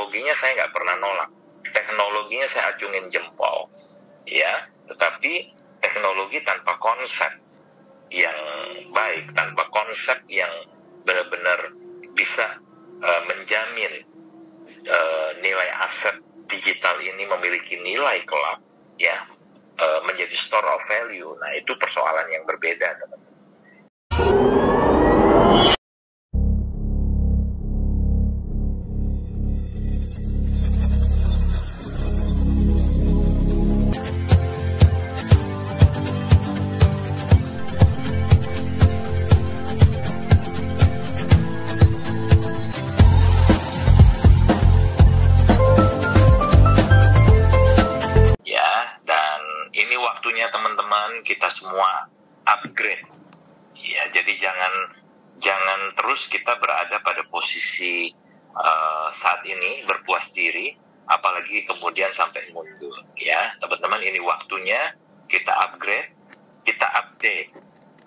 teknologinya saya nggak pernah nolak, teknologinya saya acungin jempol, ya. Tetapi teknologi tanpa konsep yang baik, tanpa konsep yang benar-benar bisa menjamin nilai aset digital ini memiliki nilai kelak, ya, menjadi store of value. Nah, itu persoalan yang berbeda, teman-teman. Waktunya teman-teman kita semua upgrade, ya. Jadi jangan terus kita berada pada posisi saat ini berpuas diri, apalagi kemudian sampai mundur, ya teman-teman. Ini waktunya kita upgrade, kita update,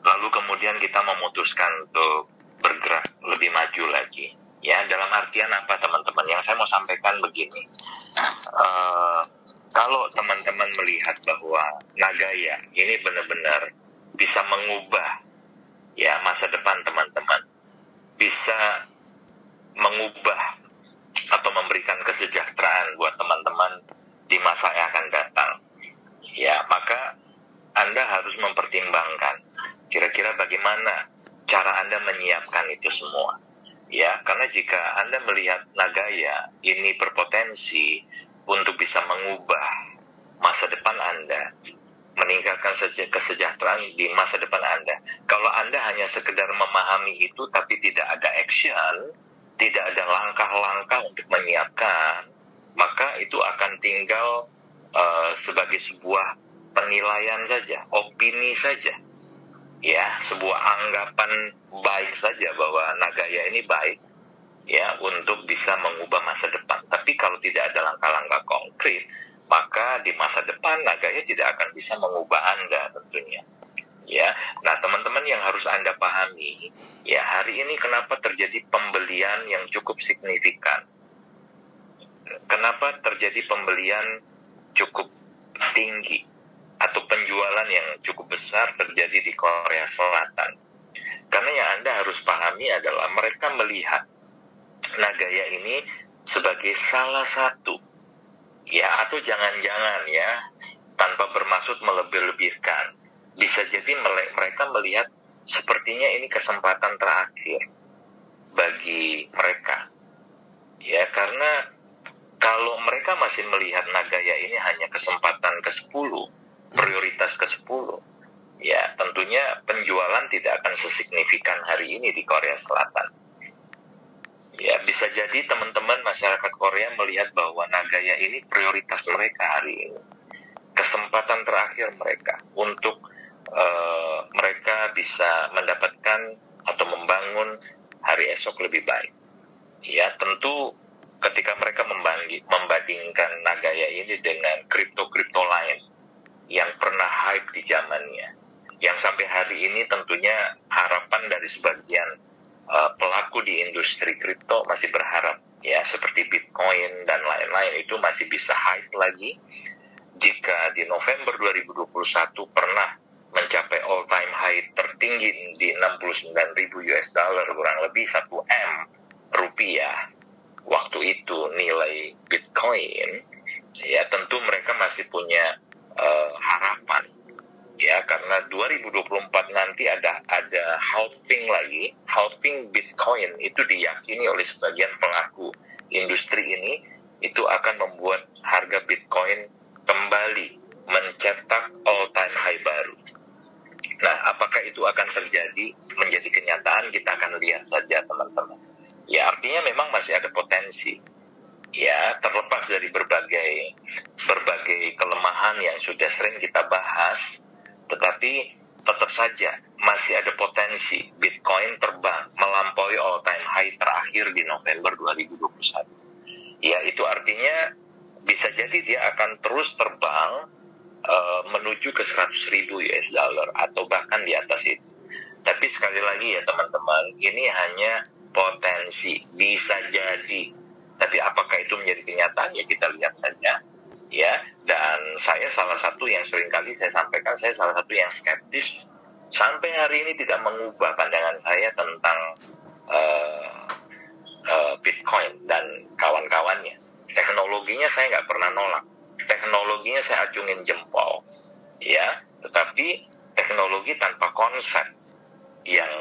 lalu kemudian kita memutuskan untuk bergerak lebih maju lagi, ya. Dalam artian apa, teman-teman? Yang saya mau sampaikan begini. Kalau teman-teman melihat bahwa Nagaya ini benar-benar bisa mengubah, ya, masa depan teman-teman, bisa mengubah atau memberikan kesejahteraan buat teman-teman di masa yang akan datang, ya, maka Anda harus mempertimbangkan kira-kira bagaimana cara Anda menyiapkan itu semua, ya. Karena jika Anda melihat Nagaya ini berpotensi untuk bisa mengubah masa depan Anda, meningkatkan kesejahteraan di masa depan Anda. Kalau Anda hanya sekedar memahami itu tapi tidak ada action, tidak ada langkah-langkah untuk menyiapkan, maka itu akan tinggal sebagai sebuah penilaian saja, opini saja, ya, sebuah anggapan baik saja bahwa Nagaya ini baik, ya, untuk bisa mengubah masa depan. Tapi kalau tidak ada langkah-langkah konkret, maka di masa depan Nagaya tidak akan bisa mengubah Anda tentunya, ya. Nah, teman-teman, yang harus Anda pahami, ya, hari ini kenapa terjadi pembelian yang cukup signifikan? Kenapa terjadi pembelian cukup tinggi atau penjualan yang cukup besar terjadi di Korea Selatan? Karena yang Anda harus pahami adalah mereka melihat Nagaya ini sebagai salah satu, ya, atau jangan-jangan, ya, tanpa bermaksud melebih-lebihkan, bisa jadi mereka melihat sepertinya ini kesempatan terakhir bagi mereka, ya. Karena kalau mereka masih melihat Nagaya ini hanya kesempatan ke-10, prioritas ke-10, ya, tentunya penjualan tidak akan sesignifikan hari ini di Korea Selatan. Ya, bisa jadi teman-teman masyarakat Korea melihat bahwa Nagaya ini prioritas mereka hari ini. Kesempatan terakhir mereka untuk mereka bisa mendapatkan atau membangun hari esok lebih baik. Ya, tentu ketika mereka membandingkan Nagaya ini dengan kripto-kripto lain yang pernah hype di zamannya, yang sampai hari ini tentunya harapan dari sebagian pelaku di industri kripto masih berharap, ya, seperti Bitcoin dan lain-lain itu masih bisa hype lagi. Jika di November 2021 pernah mencapai all time high tertinggi di 69.000 US dollar, kurang lebih 1 M rupiah waktu itu nilai Bitcoin, ya, tentu mereka masih punya harapan, ya, karena 2024 nanti ada halving Bitcoin. Itu diyakini oleh sebagian pelaku industri ini, itu akan membuat harga Bitcoin kembali mencetak all time high baru. Nah, apakah itu akan terjadi menjadi kenyataan, kita akan lihat saja, teman-teman. Ya, artinya memang masih ada potensi, ya, terlepas dari berbagai kelemahan yang sudah sering kita bahas. Tetapi tetap saja masih ada potensi Bitcoin terbang melampaui all time high terakhir di November 2021. Ya, itu artinya bisa jadi dia akan terus terbang menuju ke 100.000 US dollar atau bahkan di atas itu. Tapi sekali lagi, ya teman-teman, ini hanya potensi, bisa jadi. Tapi apakah itu itu menjadi kenyataan, ya kita lihat saja. Ya, dan saya salah satu yang seringkali saya sampaikan, saya salah satu yang skeptis sampai hari ini tidak mengubah pandangan saya tentang Bitcoin dan kawan-kawannya. Teknologinya saya nggak pernah nolak, teknologinya saya acungin jempol, ya. Tetapi teknologi tanpa konsep yang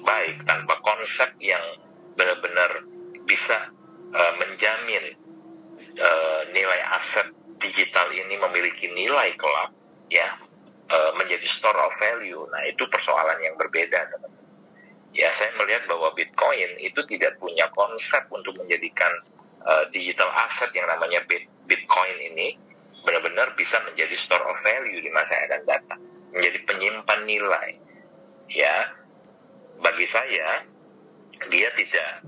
baik, tanpa konsep yang benar-benar bisa menjamin nilai aset digital ini memiliki nilai kelak, ya, menjadi store of value. Nah, itu persoalan yang berbeda, teman-teman. Ya, saya melihat bahwa Bitcoin itu tidak punya konsep untuk menjadikan digital asset yang namanya Bitcoin ini benar-benar bisa menjadi store of value di masa yang akan datang, menjadi penyimpan nilai. Ya, bagi saya dia tidak,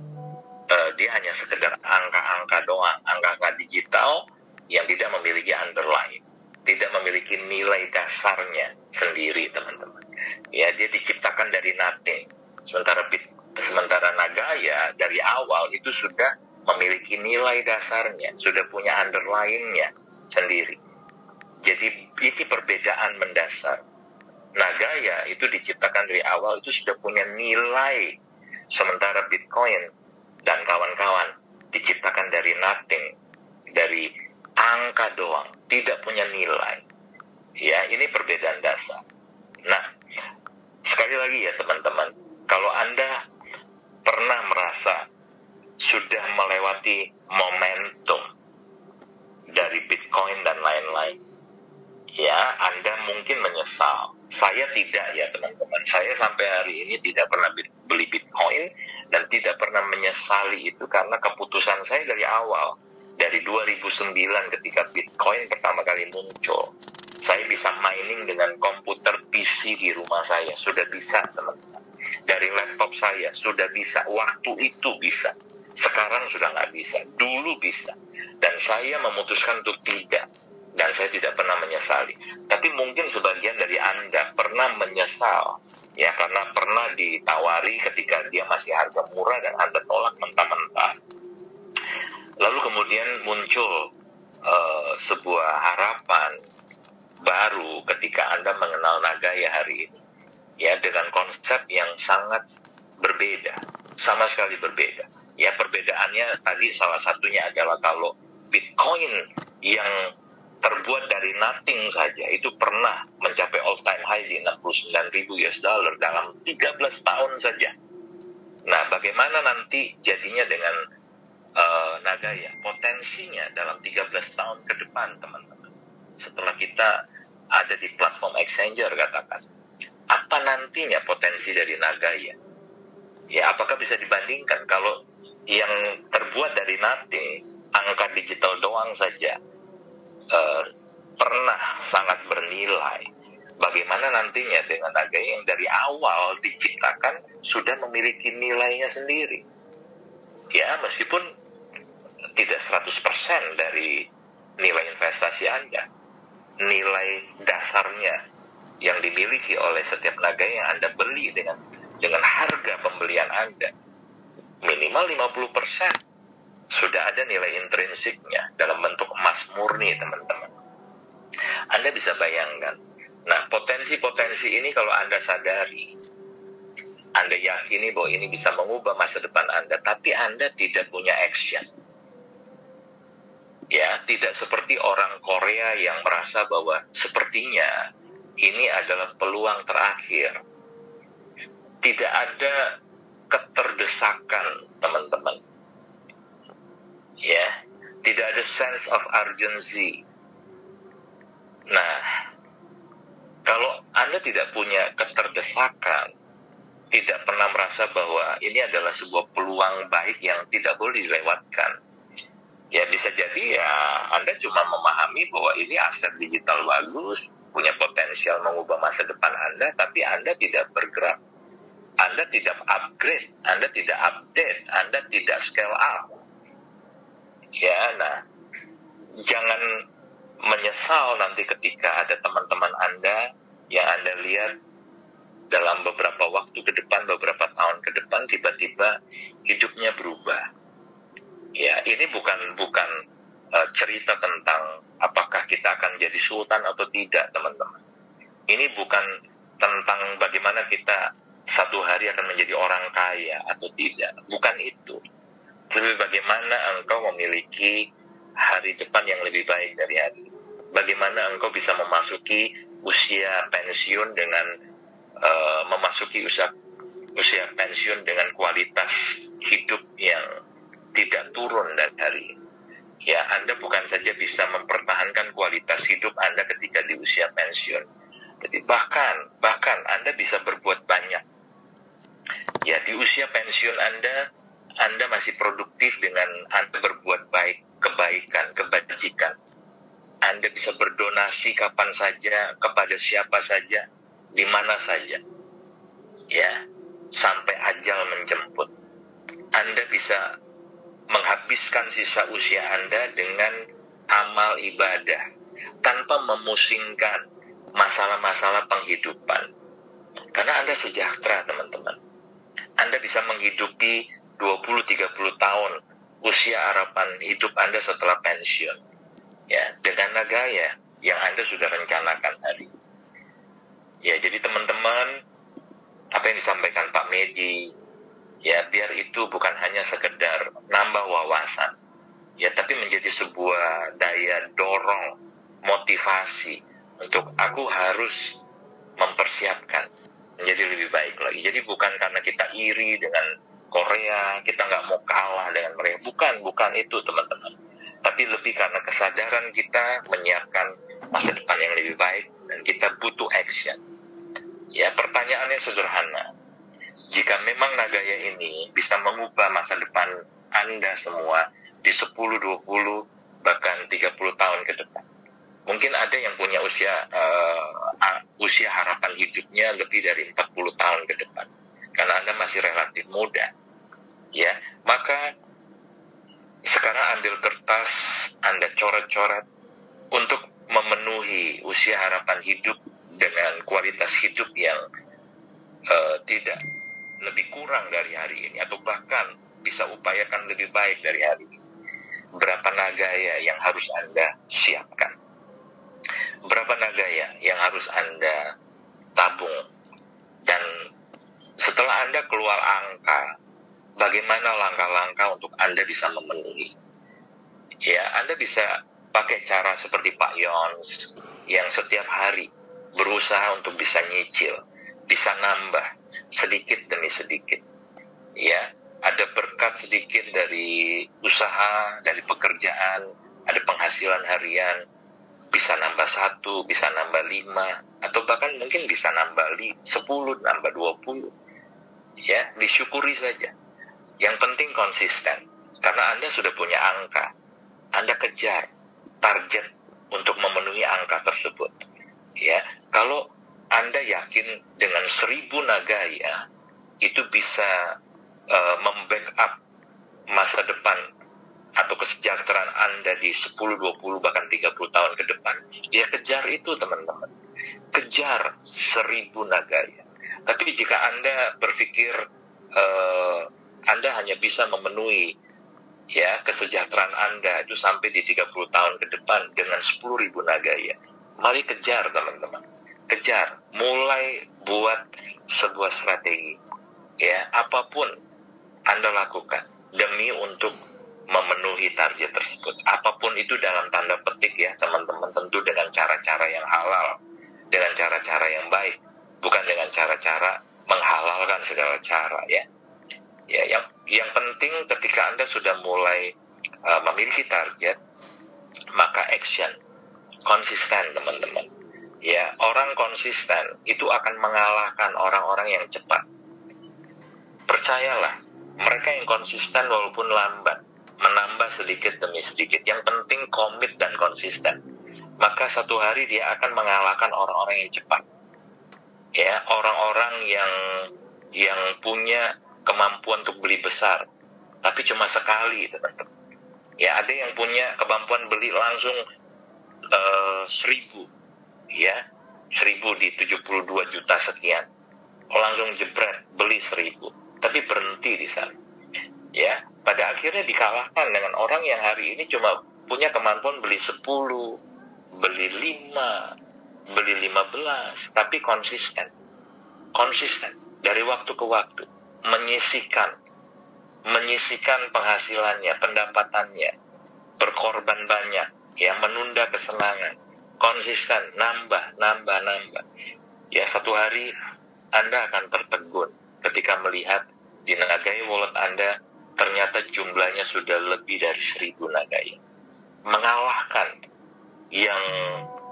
dia hanya sekedar angka-angka doang, angka-angka digital yang tidak memiliki underlying, tidak memiliki nilai dasarnya sendiri, teman-teman. Ya, dia diciptakan dari nothing. Sementara Nagaya dari awal itu sudah memiliki nilai dasarnya, sudah punya underlyingnya sendiri. Jadi ini perbedaan mendasar. Nagaya itu diciptakan dari awal itu sudah punya nilai, sementara Bitcoin dan kawan-kawan diciptakan dari nothing, dari angka doang, tidak punya nilai. Ya, ini perbedaan dasar. Nah, sekali lagi ya teman-teman, kalau Anda pernah merasa sudah melewati momentum dari Bitcoin dan lain-lain, ya, Anda mungkin menyesal. Saya tidak, ya teman-teman. Saya sampai hari ini tidak pernah beli Bitcoin dan tidak pernah menyesali itu, karena keputusan saya dari awal, dari 2009 ketika Bitcoin pertama kali muncul, saya bisa mining dengan komputer PC di rumah saya, sudah bisa, teman-teman. Dari laptop saya sudah bisa, waktu itu bisa. Sekarang sudah nggak bisa, dulu bisa. Dan saya memutuskan untuk tidak. Dan saya tidak pernah menyesali. Tapi mungkin sebagian dari Anda pernah menyesal, ya, karena pernah ditawari ketika dia masih harga murah dan Anda tolak mentah-mentah. Lalu kemudian muncul sebuah harapan baru ketika Anda mengenal Nagaya hari ini, ya, dengan konsep yang sangat berbeda, sama sekali berbeda. Ya, perbedaannya tadi salah satunya adalah kalau Bitcoin yang terbuat dari nothing saja itu pernah mencapai all time high di 69.000 US dollar dalam 13 tahun saja. Nah, bagaimana nanti jadinya dengan Nagaya? Potensinya dalam 13 tahun ke depan, teman-teman, setelah kita ada di platform exchanger, katakan, apa nantinya potensi dari Nagaya? Ya, apakah bisa dibandingkan kalau yang terbuat dari nothing, angka digital doang saja, pernah sangat bernilai? Bagaimana nantinya dengan Nagaya yang dari awal diciptakan sudah memiliki nilainya sendiri? Ya, meskipun tidak 100% dari nilai investasi Anda, nilai dasarnya yang dimiliki oleh setiap Nagaya yang Anda beli dengan harga pembelian Anda, minimal 50% sudah ada nilai intrinsiknya dalam bentuk emas murni, teman-teman. Anda bisa bayangkan. Nah, potensi-potensi ini kalau Anda sadari, Anda yakini bahwa ini bisa mengubah masa depan Anda, tapi Anda tidak punya action. Ya, tidak seperti orang Korea yang merasa bahwa sepertinya ini adalah peluang terakhir. Tidak ada keterdesakan, teman-teman. Ya, tidak ada sense of urgency. Nah, kalau Anda tidak punya keterdesakan, tidak pernah merasa bahwa ini adalah sebuah peluang baik yang tidak boleh dilewatkan, ya bisa jadi ya Anda cuma memahami bahwa ini aset digital bagus, punya potensial mengubah masa depan Anda, tapi Anda tidak bergerak, Anda tidak upgrade, Anda tidak update, Anda tidak scale up. Ya, nah, jangan menyesal nanti ketika ada teman-teman Anda yang Anda lihat dalam beberapa waktu ke depan, beberapa tahun ke depan, tiba-tiba hidupnya berubah. Ya, ini bukan cerita tentang apakah kita akan jadi sultan atau tidak, teman-teman. Ini bukan tentang bagaimana kita satu hari akan menjadi orang kaya atau tidak. Bukan itu. Tapi bagaimana engkau memiliki hari depan yang lebih baik dari hari ini. Bagaimana engkau bisa memasuki usia pensiun dengan memasuki usia pensiun dengan kualitas hidup yang tidak turun dari hari ini. Ya, Anda bukan saja bisa mempertahankan kualitas hidup Anda ketika di usia pensiun, jadi bahkan Anda bisa berbuat banyak. Ya, di usia pensiun Anda masih produktif dengan Anda berbuat baik, kebaikan, kebajikan. Anda bisa berdonasi kapan saja, kepada siapa saja, di mana saja. Ya, sampai ajal menjemput. Anda bisa menghabiskan sisa usia Anda dengan amal ibadah tanpa memusingkan masalah-masalah penghidupan. Karena Anda sejahtera, teman-teman. Anda bisa menghidupi 20-30 tahun usia harapan hidup Anda setelah pensiun. Ya, dengan gaya yang Anda sudah rencanakan hari. Ya, jadi teman-teman, apa yang disampaikan Pak Medi, ya, biar itu bukan hanya sekedar nambah wawasan, ya, tapi menjadi sebuah daya dorong, motivasi untuk aku harus mempersiapkan menjadi lebih baik lagi. Jadi bukan karena kita iri dengan Korea, kita nggak mau kalah dengan mereka. Bukan itu, teman-teman. Tapi lebih karena kesadaran kita menyiapkan masa depan yang lebih baik dan kita butuh action. Ya, pertanyaannya sederhana. Jika memang Nagaya ini bisa mengubah masa depan Anda semua di 10, 20, bahkan 30 tahun ke depan. Mungkin ada yang punya usia harapan hidupnya lebih dari 40 tahun ke depan. Karena Anda masih relatif muda. Ya, maka sekarang ambil kertas, Anda coret-coret untuk memenuhi usia harapan hidup dengan kualitas hidup yang tidak lebih kurang dari hari ini, atau bahkan bisa upayakan lebih baik dari hari ini. Berapa Nagaya yang harus Anda siapkan? Berapa Nagaya yang harus Anda tabung? Dan setelah Anda keluar angka, bagaimana langkah-langkah untuk Anda bisa memenuhi? Ya, Anda bisa pakai cara seperti Pak Yons yang setiap hari berusaha untuk bisa nyicil, bisa nambah sedikit demi sedikit. Ya, ada berkat sedikit dari usaha, dari pekerjaan, ada penghasilan harian, bisa nambah 1, bisa nambah 5, atau bahkan mungkin bisa nambah 10, nambah 20. Ya, disyukuri saja. Yang penting konsisten. Karena Anda sudah punya angka. Anda kejar target untuk memenuhi angka tersebut. Ya, kalau Anda yakin dengan 1000 Nagaya itu bisa membackup masa depan atau kesejahteraan Anda di 10, 20, bahkan 30 tahun ke depan, ya kejar itu, teman-teman. Kejar 1000 Nagaya. Tapi jika Anda berpikir Anda hanya bisa memenuhi ya kesejahteraan Anda itu sampai di 30 tahun ke depan dengan 10.000 Nagaya, mari kejar, teman-teman. Kejar, mulai buat sebuah strategi. Ya, apapun Anda lakukan demi untuk memenuhi target tersebut. Apapun itu dalam tanda petik ya, teman-teman, tentu dengan cara-cara yang halal, dengan cara-cara yang baik, bukan dengan cara-cara menghalalkan segala cara ya. Ya, yang penting ketika Anda sudah mulai memiliki target, maka action, konsisten, teman-teman. Ya, orang konsisten itu akan mengalahkan orang-orang yang cepat. Percayalah, mereka yang konsisten walaupun lambat, menambah sedikit demi sedikit. Yang penting komit dan konsisten. Maka satu hari dia akan mengalahkan orang-orang yang cepat. Ya, orang-orang yang punya kemampuan untuk beli besar, tapi cuma sekali, teman-teman. Ya, ada yang punya kemampuan beli langsung 1000, ya, 1000 di 72 juta sekian. Langsung jebret, beli 1000, tapi berhenti di sana. Ya, pada akhirnya dikalahkan dengan orang yang hari ini cuma punya kemampuan beli 10, beli 5, beli 15, tapi konsisten dari waktu ke waktu, menyisihkan penghasilannya, pendapatannya, berkorban banyak, ya, menunda kesenangan, konsisten, nambah. Ya, satu hari Anda akan tertegun ketika melihat di Nagaya Wallet Anda ternyata jumlahnya sudah lebih dari 1000 Nagaya. Mengalahkan yang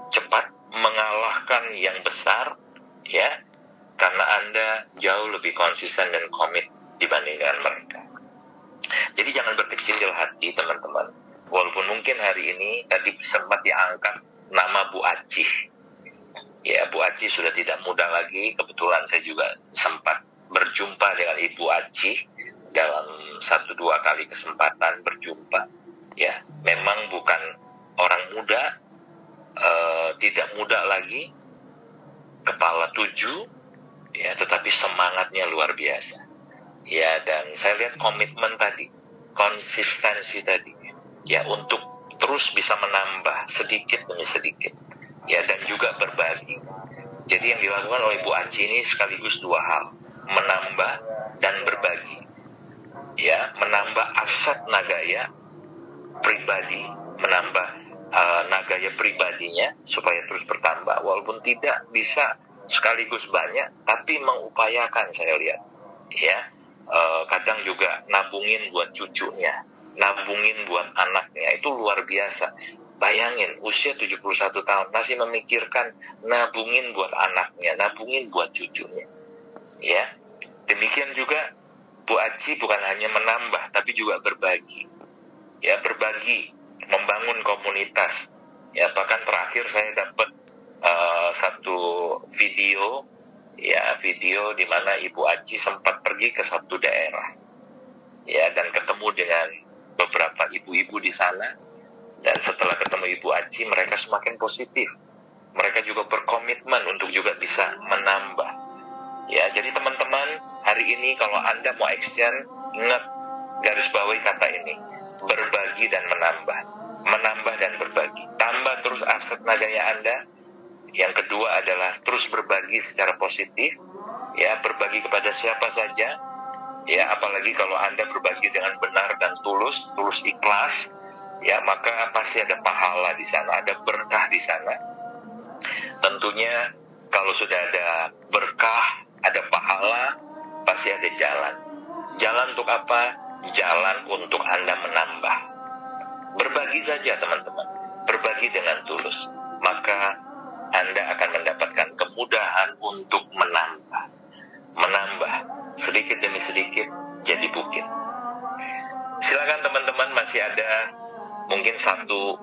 cepat, mengalahkan yang besar, ya, karena Anda jauh lebih konsisten dan komit dibandingkan mereka. Jadi jangan berkecil hati, teman-teman. Walaupun mungkin hari ini tadi sempat diangkat nama Bu Aci. Ya, Bu Aci sudah tidak muda lagi. Kebetulan saya juga sempat berjumpa dengan Ibu Aci dalam 1-2 kali kesempatan berjumpa. Ya, memang bukan orang muda, tidak muda lagi, kepala 7, ya, tetapi semangatnya luar biasa. Ya, dan saya lihat komitmen tadi, konsistensi tadi, ya, untuk terus bisa menambah sedikit demi sedikit, ya, dan juga berbagi. Jadi yang dilakukan oleh Bu Aci ini sekaligus 2 hal, menambah dan berbagi, ya, menambah aset Nagaya pribadi, menambah Nagaya pribadinya supaya terus bertambah, walaupun tidak bisa sekaligus banyak, tapi mengupayakan. Saya lihat, ya, kadang juga nabungin buat cucunya, nabungin buat anaknya, itu luar biasa. Bayangin, usia 71 tahun masih memikirkan nabungin buat anaknya, nabungin buat cucunya. Ya, demikian juga Bu Aci bukan hanya menambah, tapi juga berbagi. Ya, berbagi, membangun komunitas. Ya, bahkan terakhir saya dapat satu video, ya, video di mana Ibu Aci sempat pergi ke satu daerah, ya, dan ketemu dengan beberapa ibu-ibu di sana. Dan setelah ketemu Ibu Aci, mereka semakin positif. Mereka juga berkomitmen untuk juga bisa menambah. Ya, jadi teman-teman, hari ini kalau Anda mau action, ingat, garis bawahi kata ini, berbagi dan menambah. Menambah dan berbagi. Tambah terus aset Nagaya Anda. Yang kedua adalah terus berbagi secara positif, ya, berbagi kepada siapa saja, ya, apalagi kalau Anda berbagi dengan benar dan tulus ikhlas, ya, maka pasti ada pahala di sana, ada berkah di sana. Tentunya kalau sudah ada berkah, ada pahala, pasti ada jalan. Jalan untuk apa? Jalan untuk Anda menambah. Berbagi saja, teman-teman. Berbagi dengan tulus. Maka Anda akan mendapatkan kemudahan untuk menambah. Menambah sedikit demi sedikit jadi bukit. Silakan teman-teman, masih ada mungkin satu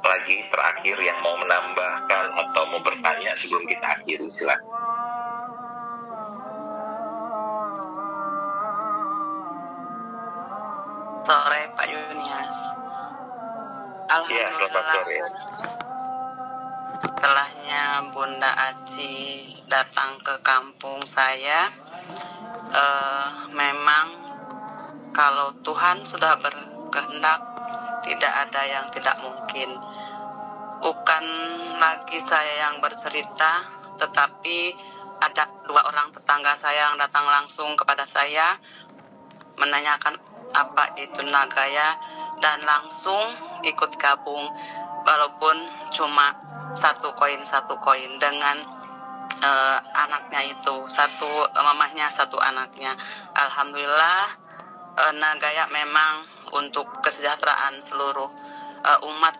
lagi terakhir yang mau menambahkan atau mau bertanya sebelum kita akhiri, silakan. Sore Pak Yunias. Ya, selamat sore. Setelahnya Bunda Aci datang ke kampung saya, memang kalau Tuhan sudah berkehendak, tidak ada yang tidak mungkin. Bukan lagi saya yang bercerita, tetapi ada 2 orang tetangga saya yang datang langsung kepada saya menanyakan apa itu Nagaya, dan langsung ikut gabung, walaupun cuma 1 koin dengan anaknya itu, 1 mamahnya 1 anaknya. Alhamdulillah, Nagaya memang untuk kesejahteraan seluruh umat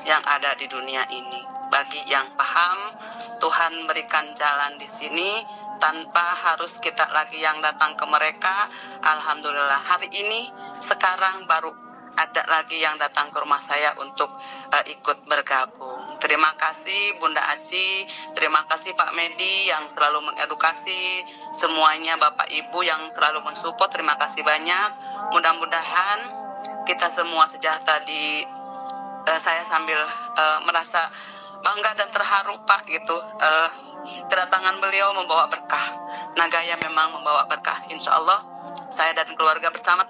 yang ada di dunia ini. Bagi yang paham, Tuhan berikan jalan di sini tanpa harus kita lagi yang datang ke mereka. Alhamdulillah, hari ini sekarang baru ada lagi yang datang ke rumah saya untuk ikut bergabung. Terima kasih Bunda Aci, terima kasih Pak Medi yang selalu mengedukasi, semuanya Bapak Ibu yang selalu mensupport, terima kasih banyak. Mudah-mudahan kita semua sejahtera di saya sambil merasa bangga dan terharu Pak gitu. Kedatangan beliau membawa berkah. Nagaya memang membawa berkah. Insya Allah saya dan keluarga bersama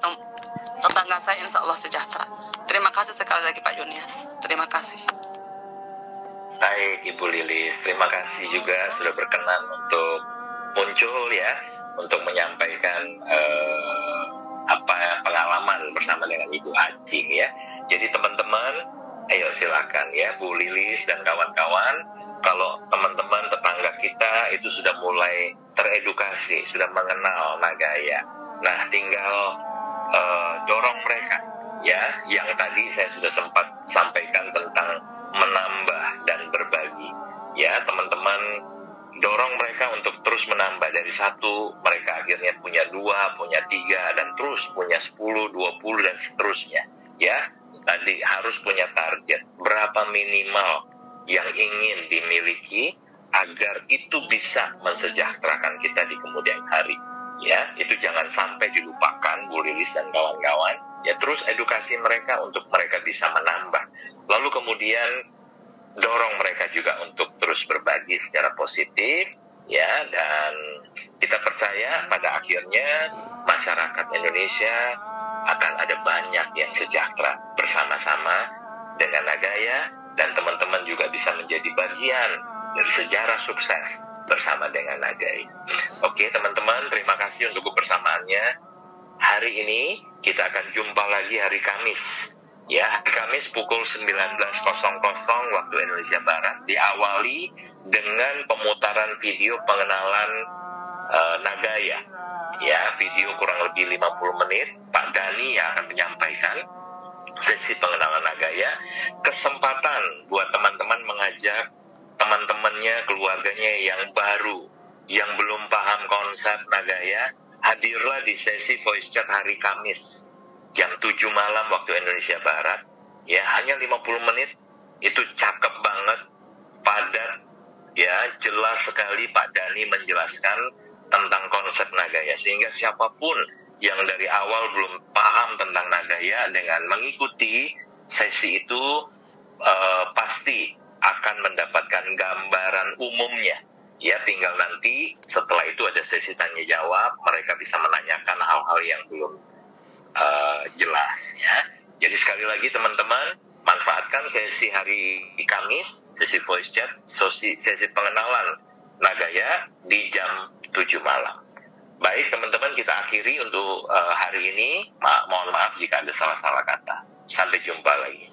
tetangga saya insya Allah sejahtera. Terima kasih sekali lagi Pak Junias. Terima kasih. Baik Ibu Lilis, terima kasih juga sudah berkenan untuk muncul ya, untuk menyampaikan pengalaman bersama dengan Ibu Acing ya. Jadi teman-teman, ayo silakan ya Bu Lilis dan kawan-kawan, kalau teman-teman tetangga kita itu sudah mulai teredukasi, sudah mengenal Nagaya. Nah, tinggal dorong mereka ya, yang tadi saya sudah sempat sampaikan tentang menambah dan berbagi ya, teman-teman dorong mereka untuk terus menambah. Dari 1 mereka akhirnya punya 2, punya 3, dan terus punya 10, 20 dan seterusnya ya. Tadi harus punya target berapa minimal yang ingin dimiliki agar itu bisa mensejahterakan kita di kemudian hari ya. Itu jangan sampai dilupakan Bu Lilis dan kawan-kawan ya. Terus edukasi mereka untuk mereka bisa menambah, lalu kemudian dorong mereka juga untuk terus berbagi secara positif ya. Dan kita percaya pada akhirnya masyarakat Indonesia akan ada banyak yang sejahtera bersama-sama dengan Nagaya, dan teman-teman juga bisa menjadi bagian dari sejarah sukses bersama dengan Nagaya. Oke teman-teman, terima kasih untuk kebersamaannya. Hari ini kita akan jumpa lagi hari Kamis ya, hari Kamis pukul 19.00 waktu Indonesia Barat, diawali dengan pemutaran video pengenalan Nagaya ya, video kurang lebih 50 menit. Pak Dhani yang akan menyampaikan sesi pengenalan Nagaya. Kesempatan buat teman-teman mengajak teman-temannya, keluarganya yang baru, yang belum paham konsep Nagaya, hadirlah di sesi voice chat hari Kamis jam 7 malam waktu Indonesia Barat ya. Hanya 50 menit, itu cakep banget, padat ya, jelas sekali Pak Dhani menjelaskan tentang konsep Nagaya, sehingga siapapun yang dari awal belum paham tentang Nagaya, dengan mengikuti sesi itu pasti akan mendapatkan gambaran umumnya ya. Tinggal nanti setelah itu ada sesi tanya jawab, mereka bisa menanyakan hal-hal yang belum jelas ya. Jadi sekali lagi teman-teman, manfaatkan sesi hari Kamis, sesi voice chat, sesi pengenalan Nagaya di jam 7 malam. Baik teman-teman, kita akhiri untuk hari ini. Mohon maaf jika ada salah-salah kata. Sampai jumpa lagi.